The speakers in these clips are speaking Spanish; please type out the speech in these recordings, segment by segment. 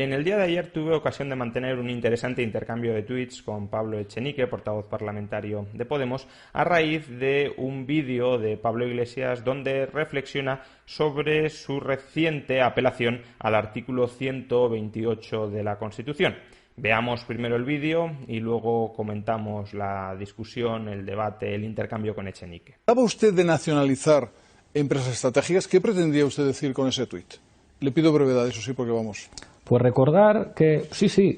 En el día de ayer tuve ocasión de mantener un interesante intercambio de tweets con Pablo Echenique, portavoz parlamentario de Podemos, a raíz de un vídeo de Pablo Iglesias donde reflexiona sobre su reciente apelación al artículo 128 de la Constitución. Veamos primero el vídeo y luego comentamos la discusión, el debate, el intercambio con Echenique. ¿Hablaba usted de nacionalizar empresas estratégicas? ¿Qué pretendía usted decir con ese tuit? Le pido brevedad, eso sí, porque vamos. Pues recordar que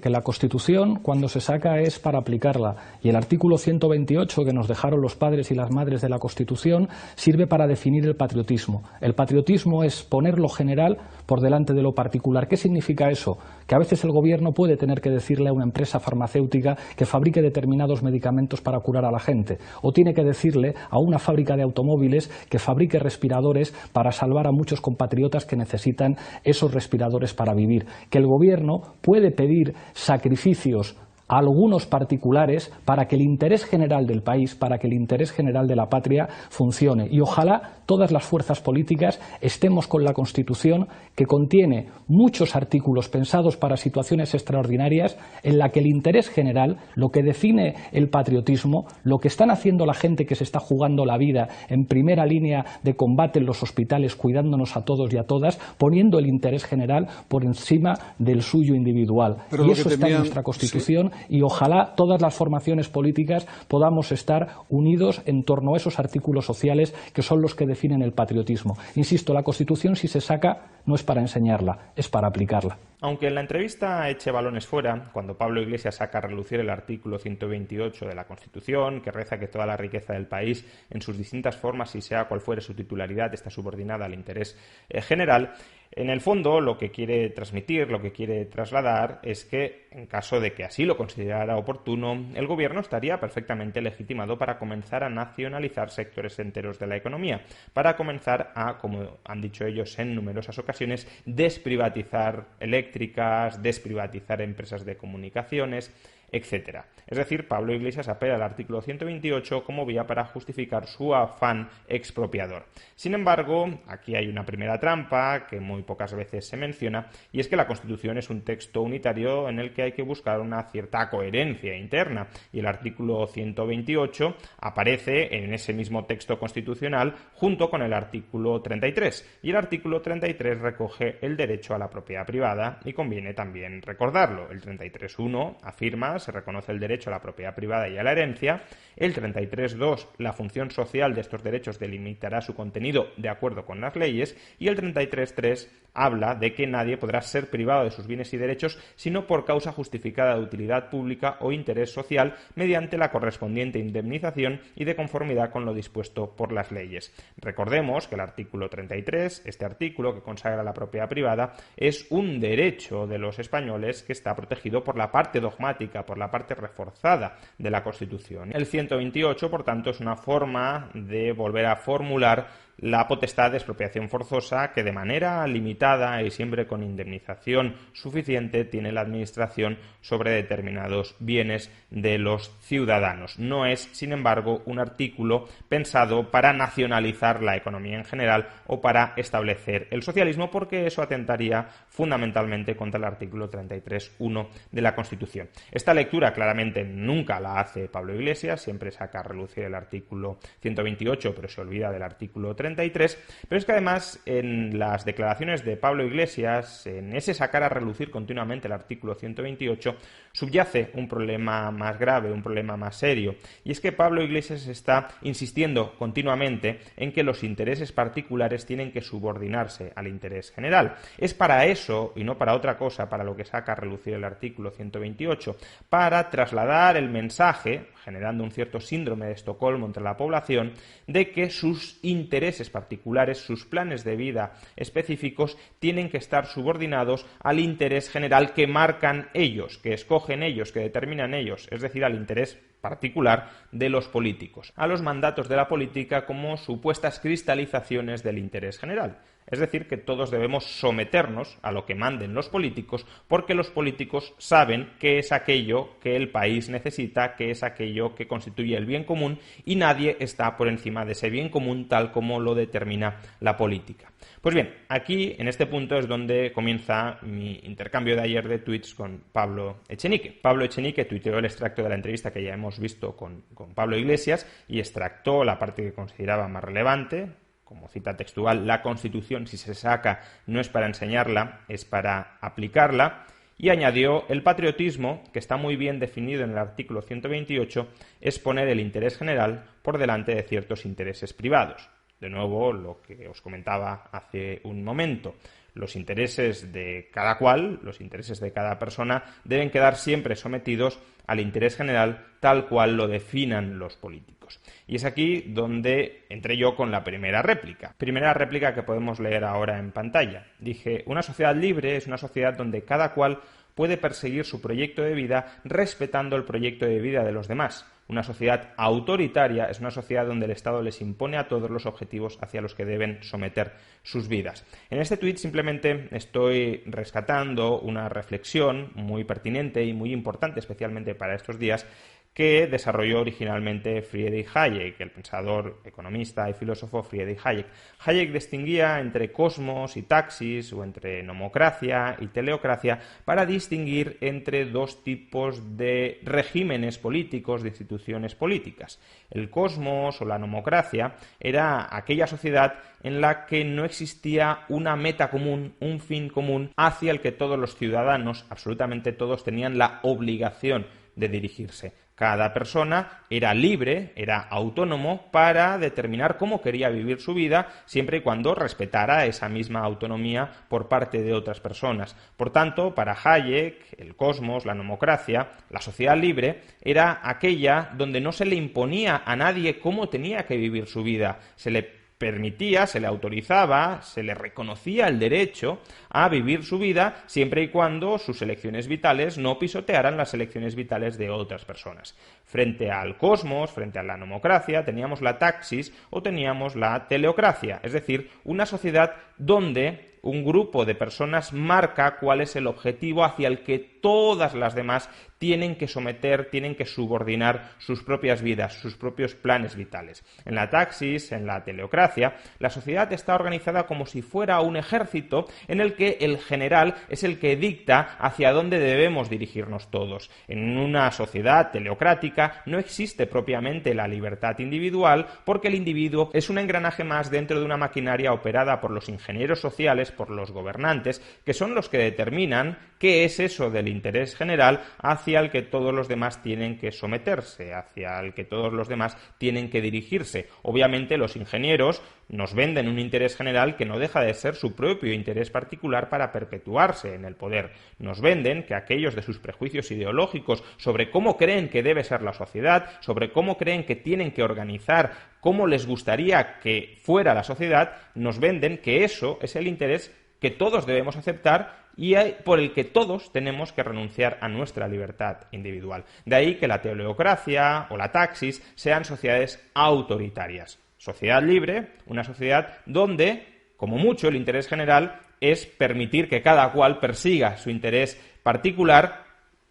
que la Constitución cuando se saca es para aplicarla y el artículo 128 que nos dejaron los padres y las madres de la Constitución sirve para definir el patriotismo. El patriotismo es poner lo general por delante de lo particular. ¿Qué significa eso? Que a veces el gobierno puede tener que decirle a una empresa farmacéutica que fabrique determinados medicamentos para curar a la gente, o tiene que decirle a una fábrica de automóviles que fabrique respiradores para salvar a muchos compatriotas que necesitan esos respiradores para vivir. Que el gobierno puede pedir sacrificios a algunos particulares para que el interés general del país, para que el interés general de la patria funcione. Y ojalá todas las fuerzas políticas estemos con la Constitución, que contiene muchos artículos pensados para situaciones extraordinarias, en la que el interés general, lo que define el patriotismo, lo que están haciendo la gente que se está jugando la vida en primera línea de combate en los hospitales, cuidándonos a todos y a todas, poniendo el interés general por encima del suyo individual. Pero y eso está en nuestra Constitución. Sí. Y ojalá todas las formaciones políticas podamos estar unidos en torno a esos artículos sociales que son los que definen el patriotismo. Insisto, la Constitución, si se saca, no es para enseñarla, es para aplicarla. Aunque en la entrevista eche balones fuera, cuando Pablo Iglesias saca a relucir el artículo 128 de la Constitución, que reza que toda la riqueza del país, en sus distintas formas y sea cual fuere su titularidad, está subordinada al interés general, en el fondo lo que quiere transmitir, lo que quiere trasladar es que, en caso de que así lo considerara oportuno, el gobierno estaría perfectamente legitimado para comenzar a nacionalizar sectores enteros de la economía, para comenzar a, como han dicho ellos en numerosas ocasiones, desprivatizar eléctricas, desprivatizar empresas de comunicaciones, etcétera. Es decir, Pablo Iglesias apela al artículo 128 como vía para justificar su afán expropiador. Sin embargo, aquí hay una primera trampa que muy pocas veces se menciona, y es que la Constitución es un texto unitario en el que hay que buscar una cierta coherencia interna, y el artículo 128 aparece en ese mismo texto constitucional junto con el artículo 33, y el artículo 33 recoge el derecho a la propiedad privada, y conviene también recordarlo. El 33.1 afirma, se reconoce el derecho a la propiedad privada y a la herencia. El 33.2, la función social de estos derechos delimitará su contenido de acuerdo con las leyes, y el 33.3 habla de que nadie podrá ser privado de sus bienes y derechos sino por causa justificada de utilidad pública o interés social mediante la correspondiente indemnización y de conformidad con lo dispuesto por las leyes. Recordemos que el artículo 33, este artículo que consagra la propiedad privada, es un derecho de los españoles que está protegido por la parte dogmática, por la parte reforzada de la Constitución. El 128, por tanto, es una forma de volver a formular la potestad de expropiación forzosa que de manera limitada y siempre con indemnización suficiente tiene la Administración sobre determinados bienes de los ciudadanos. No es, sin embargo, un artículo pensado para nacionalizar la economía en general o para establecer el socialismo, porque eso atentaría fundamentalmente contra el artículo 33.1 de la Constitución. Esta lectura claramente nunca la hace Pablo Iglesias, siempre saca a relucir el artículo 128, pero se olvida del artículo 33, pero es que además en las declaraciones de Pablo Iglesias, en ese sacar a relucir continuamente el artículo 128, subyace un problema más grave, un problema más serio, y es que Pablo Iglesias está insistiendo continuamente en que los intereses particulares tienen que subordinarse al interés general. Es para eso, y no para otra cosa, para lo que saca a relucir el artículo 128, para trasladar el mensaje, generando un cierto síndrome de Estocolmo entre la población, de que sus intereses particulares, sus planes de vida específicos, tienen que estar subordinados al interés general que marcan ellos, que escogen ellos, que determinan ellos, es decir, al interés particular de los políticos, a los mandatos de la política como supuestas cristalizaciones del interés general. Es decir, que todos debemos someternos a lo que manden los políticos, porque los políticos saben qué es aquello que el país necesita, qué es aquello que constituye el bien común, y nadie está por encima de ese bien común tal como lo determina la política. Pues bien, aquí, en este punto, es donde comienza mi intercambio de ayer de tweets con Pablo Echenique. Pablo Echenique tuiteó el extracto de la entrevista que ya hemos visto con Pablo Iglesias y extractó la parte que consideraba más relevante. Como cita textual, la Constitución, si se saca, no es para enseñarla, es para aplicarla. Y añadió: el patriotismo, que está muy bien definido en el artículo 128, es poner el interés general por delante de ciertos intereses privados. De nuevo, lo que os comentaba hace un momento. Los intereses de cada cual, los intereses de cada persona, deben quedar siempre sometidos al interés general tal cual lo definan los políticos. Y es aquí donde entré yo con la primera réplica. Primera réplica que podemos leer ahora en pantalla. Dije: una sociedad libre es una sociedad donde cada cual puede perseguir su proyecto de vida respetando el proyecto de vida de los demás. Una sociedad autoritaria es una sociedad donde el Estado les impone a todos los objetivos hacia los que deben someter sus vidas. En este tuit simplemente estoy rescatando una reflexión muy pertinente y muy importante, especialmente para estos días, que desarrolló originalmente Friedrich Hayek, el pensador, economista y filósofo Friedrich Hayek. Hayek distinguía entre cosmos y taxis, o entre nomocracia y teleocracia, para distinguir entre dos tipos de regímenes políticos, de instituciones políticas. El cosmos o la nomocracia era aquella sociedad en la que no existía una meta común, un fin común, hacia el que todos los ciudadanos, absolutamente todos, tenían la obligación de dirigirse. Cada persona era libre, era autónomo para determinar cómo quería vivir su vida, siempre y cuando respetara esa misma autonomía por parte de otras personas. Por tanto, para Hayek, el cosmos, la nomocracia, la sociedad libre, era aquella donde no se le imponía a nadie cómo tenía que vivir su vida. Se le permitía, se le autorizaba, se le reconocía el derecho a vivir su vida siempre y cuando sus elecciones vitales no pisotearan las elecciones vitales de otras personas. Frente al cosmos, frente a la nomocracia, teníamos la taxis o teníamos la teleocracia, es decir, una sociedad donde un grupo de personas marca cuál es el objetivo hacia el que todas las demás tienen que someter, tienen que subordinar sus propias vidas, sus propios planes vitales. En la taxis, en la teleocracia, la sociedad está organizada como si fuera un ejército en el que el general es el que dicta hacia dónde debemos dirigirnos todos. En una sociedad teleocrática no existe propiamente la libertad individual, porque el individuo es un engranaje más dentro de una maquinaria operada por los ingenieros sociales, por los gobernantes, que son los que determinan qué es eso del interés general hacia el que todos los demás tienen que someterse, hacia el que todos los demás tienen que dirigirse. Obviamente los ingenieros nos venden un interés general que no deja de ser su propio interés particular para perpetuarse en el poder. Nos venden que aquellos de sus prejuicios ideológicos sobre cómo creen que debe ser la sociedad, sobre cómo creen que tienen que organizar, cómo les gustaría que fuera la sociedad, nos venden que eso es el interés que todos debemos aceptar y por el que todos tenemos que renunciar a nuestra libertad individual. De ahí que la teleocracia o la taxis sean sociedades autoritarias. Sociedad libre, una sociedad donde, como mucho, el interés general es permitir que cada cual persiga su interés particular,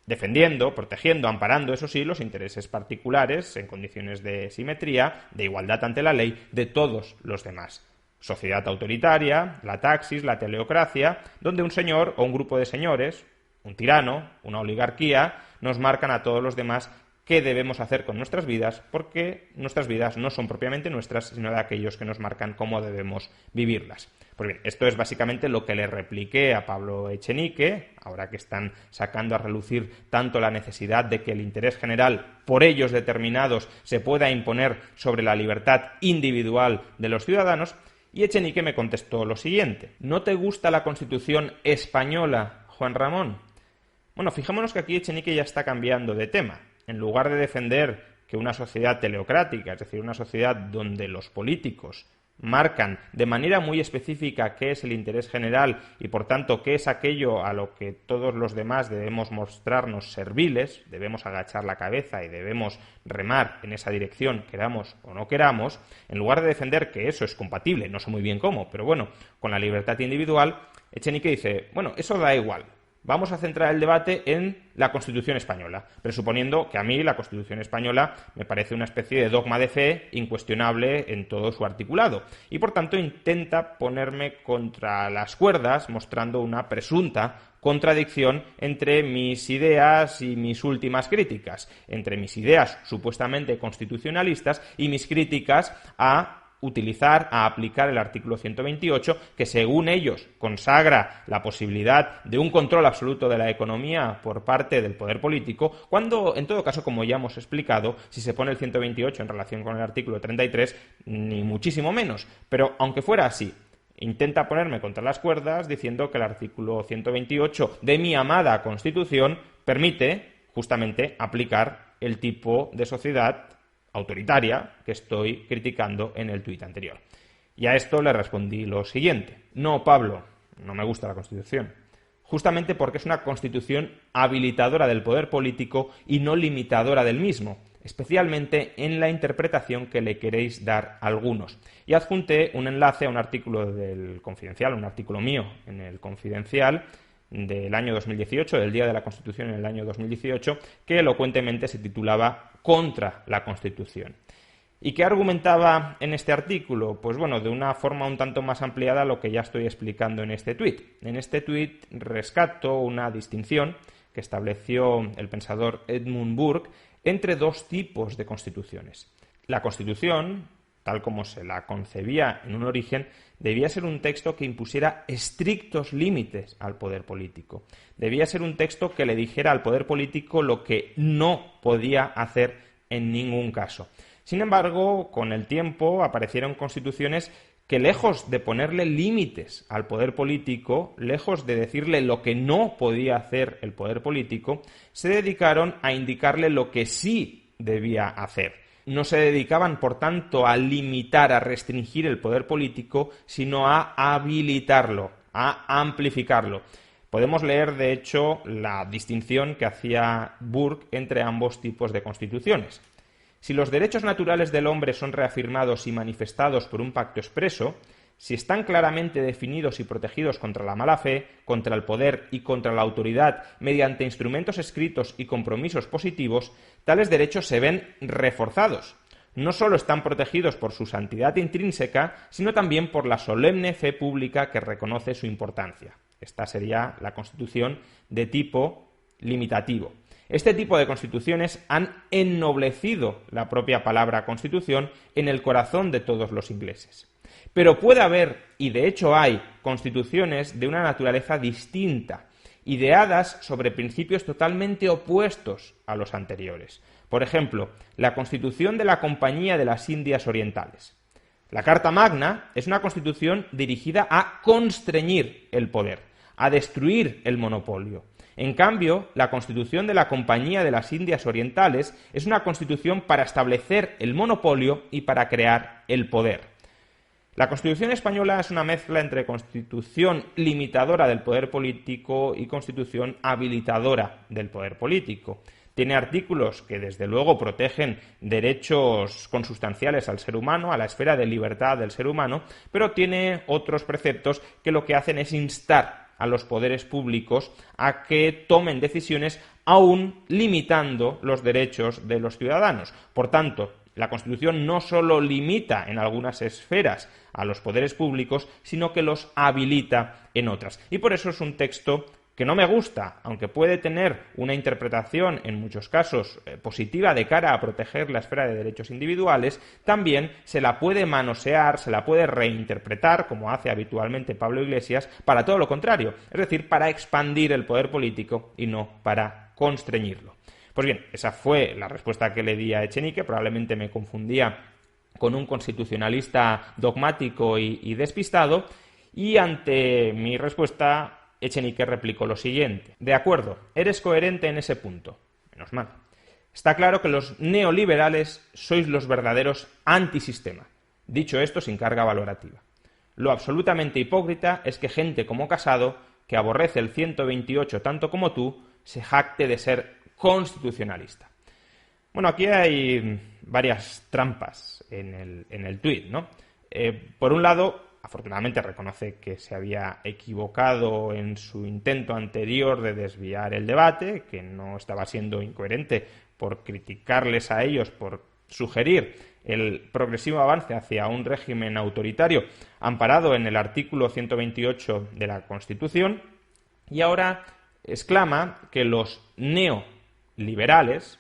defendiendo, protegiendo, amparando, eso sí, los intereses particulares en condiciones de simetría, de igualdad ante la ley, de todos los demás. Sociedad autoritaria, la taxis, la teleocracia, donde un señor o un grupo de señores, un tirano, una oligarquía, nos marcan a todos los demás qué debemos hacer con nuestras vidas, porque nuestras vidas no son propiamente nuestras, sino de aquellos que nos marcan cómo debemos vivirlas. Pues bien, esto es básicamente lo que le repliqué a Pablo Echenique, ahora que están sacando a relucir tanto la necesidad de que el interés general, por ellos determinados, se pueda imponer sobre la libertad individual de los ciudadanos. Y Echenique me contestó lo siguiente: ¿no te gusta la Constitución española, Juan Ramón? Bueno, fijémonos que aquí Echenique ya está cambiando de tema. En lugar de defender que una sociedad teleocrática, es decir, una sociedad donde los políticos marcan de manera muy específica qué es el interés general y, por tanto, qué es aquello a lo que todos los demás debemos mostrarnos serviles, debemos agachar la cabeza y debemos remar en esa dirección, queramos o no queramos, en lugar de defender que eso es compatible, no sé muy bien cómo, pero bueno, con la libertad individual, Echenique dice, bueno, eso da igual. Vamos a centrar el debate en la Constitución española, presuponiendo que a mí la Constitución española me parece una especie de dogma de fe incuestionable en todo su articulado y, por tanto, intenta ponerme contra las cuerdas mostrando una presunta contradicción entre mis ideas y mis últimas críticas, entre mis ideas supuestamente constitucionalistas y mis críticas a aplicar el artículo 128, que según ellos consagra la posibilidad de un control absoluto de la economía por parte del poder político, cuando, en todo caso, como ya hemos explicado, si se pone el 128 en relación con el artículo 33, ni muchísimo menos. Pero, aunque fuera así, intenta ponerme contra las cuerdas diciendo que el artículo 128 de mi amada Constitución permite, justamente, aplicar el tipo de sociedad autoritaria que estoy criticando en el tuit anterior. Y a esto le respondí lo siguiente. No, Pablo, no me gusta la Constitución. Justamente porque es una Constitución habilitadora del poder político y no limitadora del mismo, especialmente en la interpretación que le queréis dar a algunos. Y adjunté un enlace a un artículo del Confidencial, un artículo mío en el Confidencial, del año 2018, del Día de la Constitución en el año 2018, que elocuentemente se titulaba Contra la Constitución. ¿Y qué argumentaba en este artículo? Pues bueno, de una forma un tanto más ampliada lo que ya estoy explicando en este tuit. En este tuit rescato una distinción que estableció el pensador Edmund Burke entre dos tipos de constituciones. La Constitución, tal como se la concebía en un origen, debía ser un texto que impusiera estrictos límites al poder político. Debía ser un texto que le dijera al poder político lo que no podía hacer en ningún caso. Sin embargo, con el tiempo aparecieron constituciones que, lejos de ponerle límites al poder político, lejos de decirle lo que no podía hacer el poder político, se dedicaron a indicarle lo que sí debía hacer. No se dedicaban, por tanto, a limitar, a restringir el poder político, sino a habilitarlo, a amplificarlo. Podemos leer, de hecho, la distinción que hacía Burke entre ambos tipos de constituciones. Si los derechos naturales del hombre son reafirmados y manifestados por un pacto expreso, si están claramente definidos y protegidos contra la mala fe, contra el poder y contra la autoridad mediante instrumentos escritos y compromisos positivos, tales derechos se ven reforzados. No solo están protegidos por su santidad intrínseca, sino también por la solemne fe pública que reconoce su importancia. Esta sería la Constitución de tipo limitativo. Este tipo de constituciones han ennoblecido la propia palabra Constitución en el corazón de todos los ingleses. Pero puede haber, y de hecho hay, constituciones de una naturaleza distinta, ideadas sobre principios totalmente opuestos a los anteriores. Por ejemplo, la Constitución de la Compañía de las Indias Orientales. La Carta Magna es una constitución dirigida a constreñir el poder, a destruir el monopolio. En cambio, la Constitución de la Compañía de las Indias Orientales es una constitución para establecer el monopolio y para crear el poder. La Constitución española es una mezcla entre constitución limitadora del poder político y constitución habilitadora del poder político. Tiene artículos que, desde luego, protegen derechos consustanciales al ser humano, a la esfera de libertad del ser humano, pero tiene otros preceptos que lo que hacen es instar a los poderes públicos a que tomen decisiones aún limitando los derechos de los ciudadanos. Por tanto, la Constitución no solo limita en algunas esferas a los poderes públicos, sino que los habilita en otras. Y por eso es un texto que no me gusta, aunque puede tener una interpretación en muchos casos positiva de cara a proteger la esfera de derechos individuales, también se la puede manosear, se la puede reinterpretar, como hace habitualmente Pablo Iglesias, para todo lo contrario, es decir, para expandir el poder político y no para constreñirlo. Pues bien, esa fue la respuesta que le di a Echenique. Probablemente me confundía con un constitucionalista dogmático y despistado, y ante mi respuesta Echenique replicó lo siguiente: de acuerdo, eres coherente en ese punto. Menos mal. Está claro que los neoliberales sois los verdaderos antisistema. Dicho esto, sin carga valorativa. Lo absolutamente hipócrita es que gente como Casado, que aborrece el 128 tanto como tú, se jacte de ser constitucionalista. Bueno, aquí hay varias trampas en el tuit, ¿no? Por un lado, afortunadamente reconoce que se había equivocado en su intento anterior de desviar el debate, que no estaba siendo incoherente por criticarles a ellos, por sugerir el progresivo avance hacia un régimen autoritario amparado en el artículo 128 de la Constitución, y ahora exclama que los neoliberales,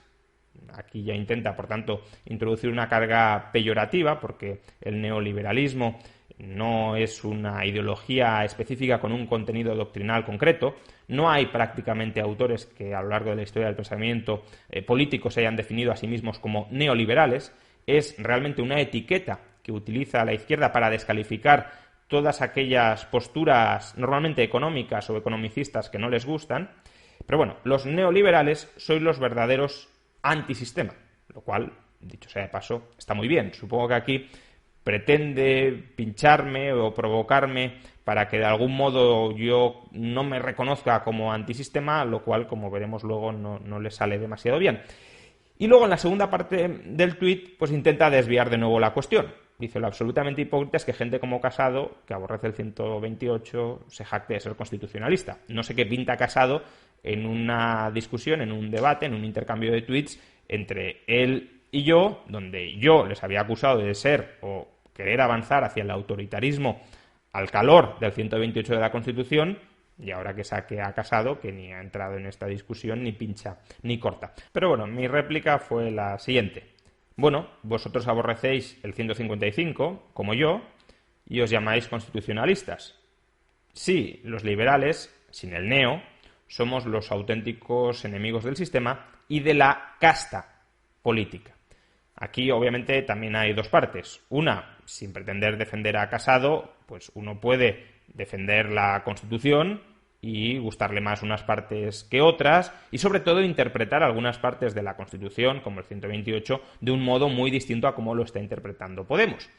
aquí ya intenta, por tanto, introducir una carga peyorativa, porque el neoliberalismo no es una ideología específica con un contenido doctrinal concreto. No hay prácticamente autores que a lo largo de la historia del pensamiento político se hayan definido a sí mismos como neoliberales. Es realmente una etiqueta que utiliza la izquierda para descalificar todas aquellas posturas normalmente económicas o economicistas que no les gustan. Pero bueno, los neoliberales sois los verdaderos antisistema, lo cual, dicho sea de paso, está muy bien. Supongo que aquí pretende pincharme o provocarme para que de algún modo yo no me reconozca como antisistema, lo cual, como veremos luego, no le sale demasiado bien. Y luego en la segunda parte del tuit pues intenta desviar de nuevo la cuestión. Dice: lo absolutamente hipócrita es que gente como Casado, que aborrece el 128, se jacte de ser constitucionalista. No sé qué pinta Casado en una discusión, en un debate, en un intercambio de tuits entre él y yo, donde yo les había acusado de ser o querer avanzar hacia el autoritarismo al calor del 128 de la Constitución, y ahora que saque a Casado, que ni ha entrado en esta discusión, ni pincha, ni corta. Pero bueno, mi réplica fue la siguiente. Bueno, vosotros aborrecéis el 155, como yo, y os llamáis constitucionalistas. Sí, los liberales, sin el neo, somos los auténticos enemigos del sistema y de la casta política. Aquí, obviamente, también hay dos partes. Una, sin pretender defender a Casado, pues uno puede defender la Constitución y gustarle más unas partes que otras, y sobre todo interpretar algunas partes de la Constitución, como el 128, de un modo muy distinto a cómo lo está interpretando Podemos.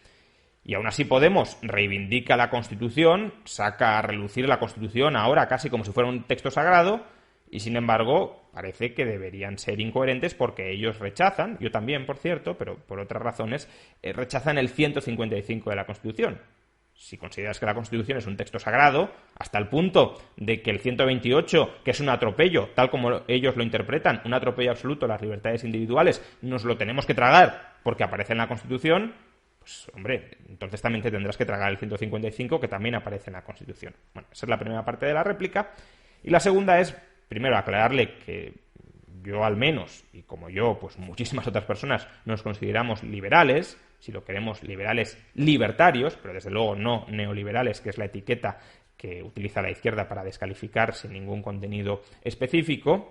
Y aún así Podemos reivindica la Constitución, saca a relucir la Constitución ahora casi como si fuera un texto sagrado, y sin embargo parece que deberían ser incoherentes porque ellos rechazan, yo también por cierto, pero por otras razones, rechazan el 155 de la Constitución. Si consideras que la Constitución es un texto sagrado, hasta el punto de que el 128, que es un atropello, tal como ellos lo interpretan, un atropello absoluto a las libertades individuales, nos lo tenemos que tragar porque aparece en la Constitución, pues hombre, entonces también te tendrás que tragar el 155, que también aparece en la Constitución. Bueno, esa es la primera parte de la réplica. Y la segunda es, primero, aclararle que yo al menos, y como yo, pues muchísimas otras personas, nos consideramos liberales, si lo queremos, liberales libertarios, pero desde luego no neoliberales, que es la etiqueta que utiliza la izquierda para descalificar sin ningún contenido específico.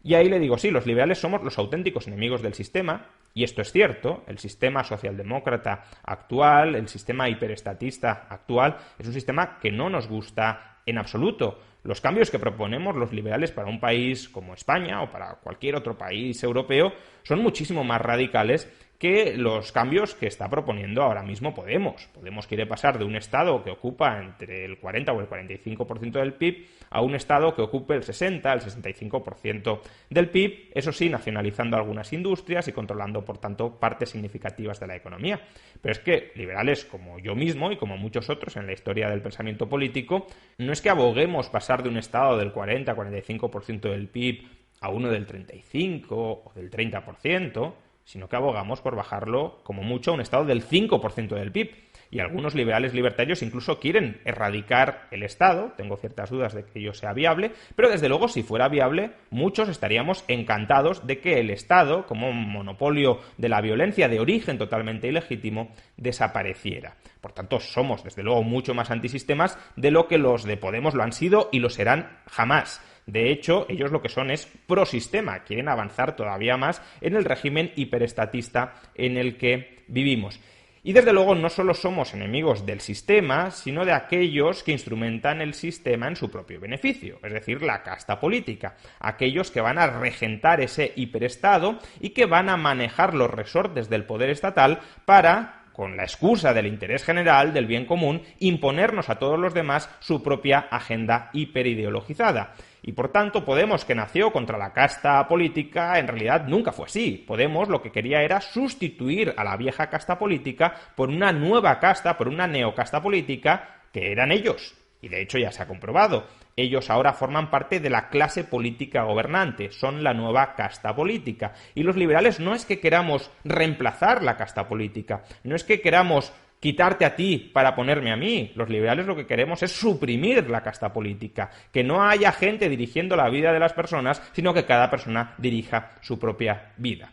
Y ahí le digo, sí, los liberales somos los auténticos enemigos del sistema, y esto es cierto. El sistema socialdemócrata actual, el sistema hiperestatista actual, es un sistema que no nos gusta en absoluto. Los cambios que proponemos los liberales para un país como España o para cualquier otro país europeo son muchísimo más radicales que los cambios que está proponiendo ahora mismo Podemos. Podemos quiere pasar de un Estado que ocupa entre el 40 o el 45% del PIB a un Estado que ocupe el 60, el 65% del PIB, eso sí, nacionalizando algunas industrias y controlando, por tanto, partes significativas de la economía. Pero es que liberales como yo mismo y como muchos otros en la historia del pensamiento político, no es que aboguemos pasar de un Estado del 40-45% del PIB a uno del 35 o del 30%, sino que abogamos por bajarlo como mucho a un Estado del 5% del PIB. Y algunos liberales libertarios incluso quieren erradicar el Estado. Tengo ciertas dudas de que ello sea viable, pero desde luego si fuera viable, muchos estaríamos encantados de que el Estado, como un monopolio de la violencia de origen totalmente ilegítimo, desapareciera. Por tanto, somos desde luego mucho más antisistemas de lo que los de Podemos lo han sido y lo serán jamás. De hecho, ellos lo que son es prosistema, quieren avanzar todavía más en el régimen hiperestatista en el que vivimos. Y desde luego no solo somos enemigos del sistema, sino de aquellos que instrumentan el sistema en su propio beneficio, es decir, la casta política, aquellos que van a regentar ese hiperestado y que van a manejar los resortes del poder estatal para con la excusa del interés general, del bien común, imponernos a todos los demás su propia agenda hiperideologizada. Y por tanto, Podemos, que nació contra la casta política, en realidad nunca fue así. Podemos lo que quería era sustituir a la vieja casta política por una nueva casta, por una neocasta política, que eran ellos. Y de hecho ya se ha comprobado. Ellos ahora forman parte de la clase política gobernante, son la nueva casta política. Y los liberales no es que queramos reemplazar la casta política, no es que queramos quitarte a ti para ponerme a mí. Los liberales lo que queremos es suprimir la casta política, que no haya gente dirigiendo la vida de las personas, sino que cada persona dirija su propia vida.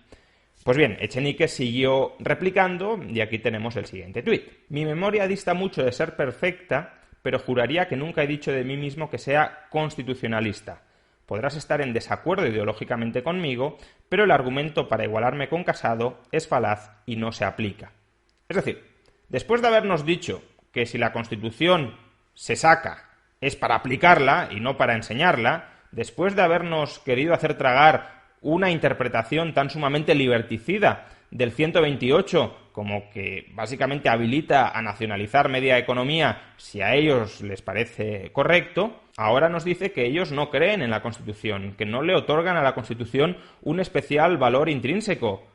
Pues bien, Echenique siguió replicando y aquí tenemos el siguiente tuit. Mi memoria dista mucho de ser perfecta, pero juraría que nunca he dicho de mí mismo que sea constitucionalista. Podrás estar en desacuerdo ideológicamente conmigo, pero el argumento para igualarme con Casado es falaz y no se aplica. Es decir, después de habernos dicho que si la Constitución se saca es para aplicarla y no para enseñarla, después de habernos querido hacer tragar una interpretación tan sumamente liberticida del 128 como que básicamente habilita a nacionalizar media economía si a ellos les parece correcto, ahora nos dice que ellos no creen en la Constitución, que no le otorgan a la Constitución un especial valor intrínseco.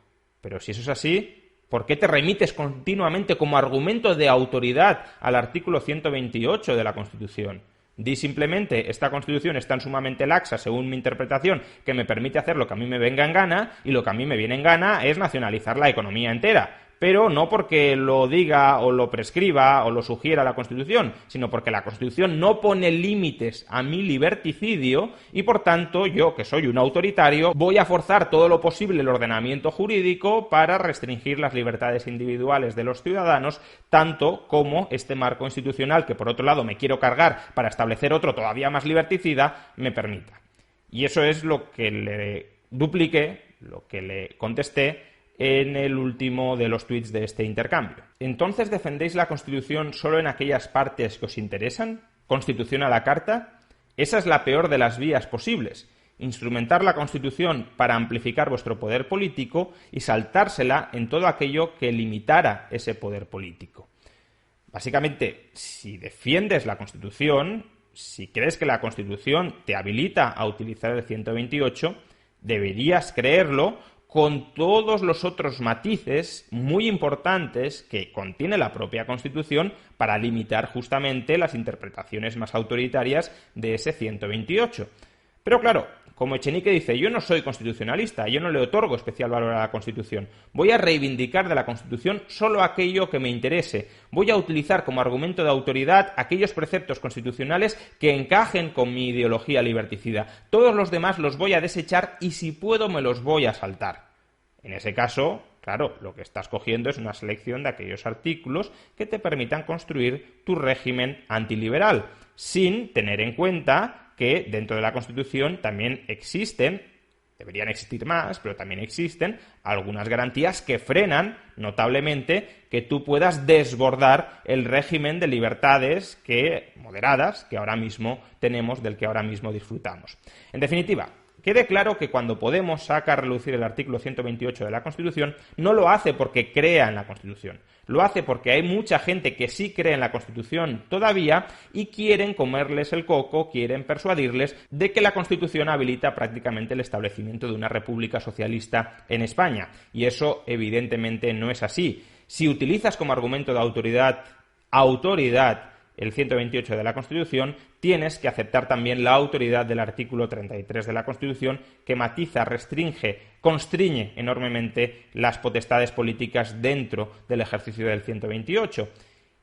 Pero si eso es así, ¿por qué te remites continuamente como argumento de autoridad al artículo 128 de la Constitución? Di simplemente, esta Constitución es tan sumamente laxa, según mi interpretación, que me permite hacer lo que a mí me venga en gana, y lo que a mí me viene en gana es nacionalizar la economía entera. Pero no porque lo diga o lo prescriba o lo sugiera la Constitución, sino porque la Constitución no pone límites a mi liberticidio y, por tanto, yo, que soy un autoritario, voy a forzar todo lo posible el ordenamiento jurídico para restringir las libertades individuales de los ciudadanos, tanto como este marco institucional, que por otro lado me quiero cargar para establecer otro todavía más liberticida, me permita. Y eso es lo que le dupliqué, lo que le contesté en el último de los tuits de este intercambio. ¿Entonces defendéis la Constitución solo en aquellas partes que os interesan? ¿Constitución a la carta? Esa es la peor de las vías posibles. Instrumentar la Constitución para amplificar vuestro poder político y saltársela en todo aquello que limitara ese poder político. Básicamente, si defiendes la Constitución, si crees que la Constitución te habilita a utilizar el 128, deberías creerlo con todos los otros matices muy importantes que contiene la propia Constitución para limitar justamente las interpretaciones más autoritarias de ese 128. Pero claro, como Echenique dice, yo no soy constitucionalista, yo no le otorgo especial valor a la Constitución. Voy a reivindicar de la Constitución solo aquello que me interese. Voy a utilizar como argumento de autoridad aquellos preceptos constitucionales que encajen con mi ideología liberticida. Todos los demás los voy a desechar y si puedo me los voy a saltar. En ese caso, claro, lo que estás cogiendo es una selección de aquellos artículos que te permitan construir tu régimen antiliberal, sin tener en cuenta que dentro de la Constitución también existen, deberían existir más, pero también existen algunas garantías que frenan notablemente que tú puedas desbordar el régimen de libertades moderadas que ahora mismo tenemos, del que ahora mismo disfrutamos. En definitiva, quede claro que cuando Podemos saca a relucir el artículo 128 de la Constitución, no lo hace porque crea en la Constitución. Lo hace porque hay mucha gente que sí cree en la Constitución todavía y quieren comerles el coco, quieren persuadirles de que la Constitución habilita prácticamente el establecimiento de una república socialista en España. Y eso evidentemente no es así. Si utilizas como argumento de autoridad el 128 de la Constitución, tienes que aceptar también la autoridad del artículo 33 de la Constitución, que matiza, restringe, constriñe enormemente las potestades políticas dentro del ejercicio del 128.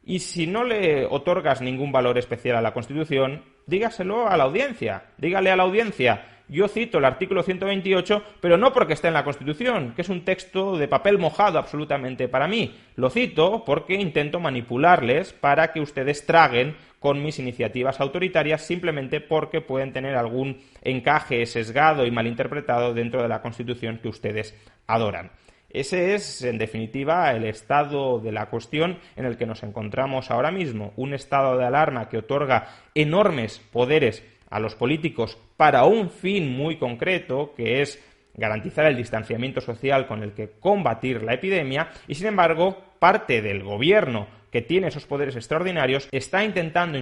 Y si no le otorgas ningún valor especial a la Constitución, dígaselo a la audiencia. Dígale a la audiencia: yo cito el artículo 128, pero no porque esté en la Constitución, que es un texto de papel mojado absolutamente para mí. Lo cito porque intento manipularles para que ustedes traguen con mis iniciativas autoritarias simplemente porque pueden tener algún encaje sesgado y malinterpretado dentro de la Constitución que ustedes adoran. Ese es, en definitiva, el estado de la cuestión en el que nos encontramos ahora mismo. Un estado de alarma que otorga enormes poderes a los políticos para un fin muy concreto, que es garantizar el distanciamiento social con el que combatir la epidemia y, sin embargo, parte del gobierno que tiene esos poderes extraordinarios está intentando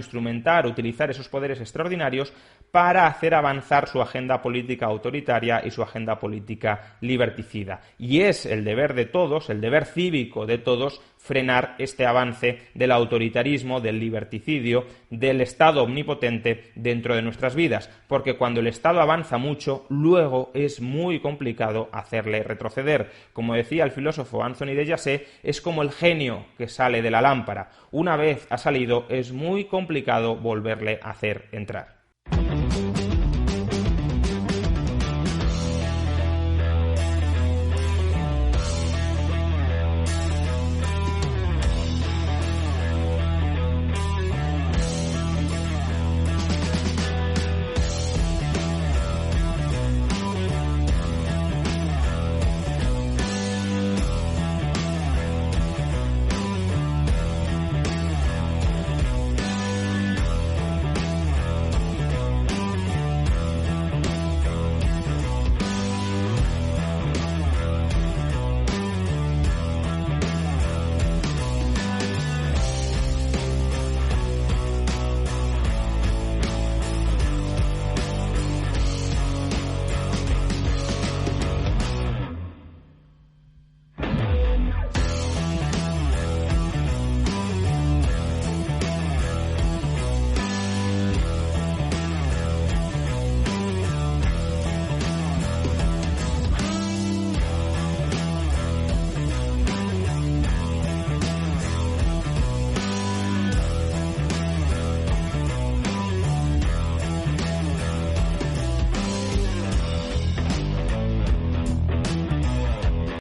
utilizar esos poderes extraordinarios para hacer avanzar su agenda política autoritaria y su agenda política liberticida. Y es el deber de todos, el deber cívico de todos, frenar este avance del autoritarismo, del liberticidio, del Estado omnipotente dentro de nuestras vidas, porque cuando el Estado avanza mucho, luego es muy complicado hacerle retroceder. Como decía el filósofo Anthony de Jassé, es como el genio que sale de la lámpara. Una vez ha salido, es muy complicado volverle a hacer entrar.